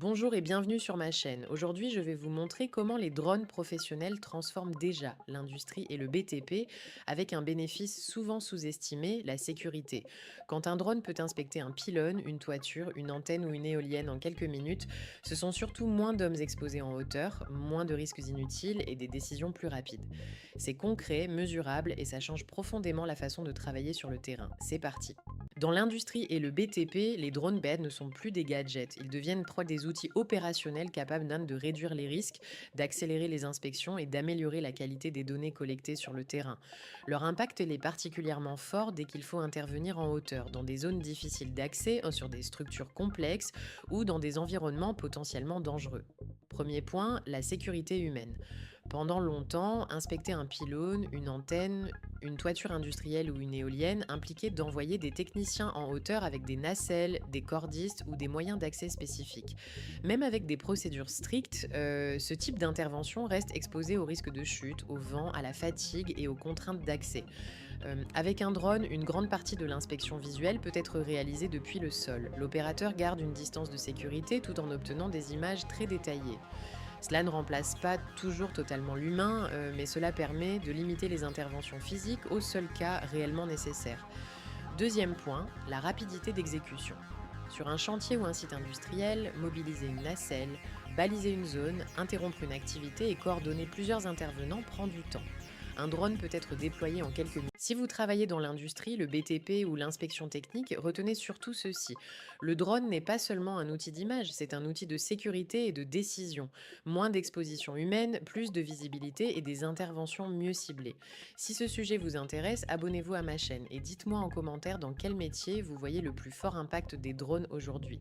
Bonjour et bienvenue sur ma chaîne. Aujourd'hui, je vais vous montrer comment les drones professionnels transforment déjà l'industrie et le BTP avec un bénéfice souvent sous-estimé, la sécurité. Quand un drone peut inspecter un pylône, une toiture, une antenne ou une éolienne en quelques minutes, ce sont surtout moins d'hommes exposés en hauteur, moins de risques inutiles et des décisions plus rapides. C'est concret, mesurable et ça change profondément la façon de travailler sur le terrain. C'est parti. Dans l'industrie et le BTP, les drones bêtes ne sont plus des gadgets. Ils deviennent des outils opérationnels capables de réduire les risques, d'accélérer les inspections et d'améliorer la qualité des données collectées sur le terrain. Leur impact est particulièrement fort dès qu'il faut intervenir en hauteur, dans des zones difficiles d'accès, sur des structures complexes ou dans des environnements potentiellement dangereux. Premier point, la sécurité humaine. Pendant longtemps, inspecter un pylône, une antenne, une toiture industrielle ou une éolienne impliquait d'envoyer des techniciens en hauteur avec des nacelles, des cordistes ou des moyens d'accès spécifiques. Même avec des procédures strictes, ce type d'intervention reste exposé au risque de chute, au vent, à la fatigue et aux contraintes d'accès. Avec un drone, une grande partie de l'inspection visuelle peut être réalisée depuis le sol. L'opérateur garde une distance de sécurité tout en obtenant des images très détaillées. Cela ne remplace pas toujours totalement l'humain, mais cela permet de limiter les interventions physiques aux seuls cas réellement nécessaires. Deuxième point, la rapidité d'exécution. Sur un chantier ou un site industriel, mobiliser une nacelle, baliser une zone, interrompre une activité et coordonner plusieurs intervenants prend du temps. Un drone peut être déployé en quelques minutes. Si vous travaillez dans l'industrie, le BTP ou l'inspection technique, retenez surtout ceci. Le drone n'est pas seulement un outil d'image, c'est un outil de sécurité et de décision. Moins d'exposition humaine, plus de visibilité et des interventions mieux ciblées. Si ce sujet vous intéresse, abonnez-vous à ma chaîne et dites-moi en commentaire dans quel métier vous voyez le plus fort impact des drones aujourd'hui.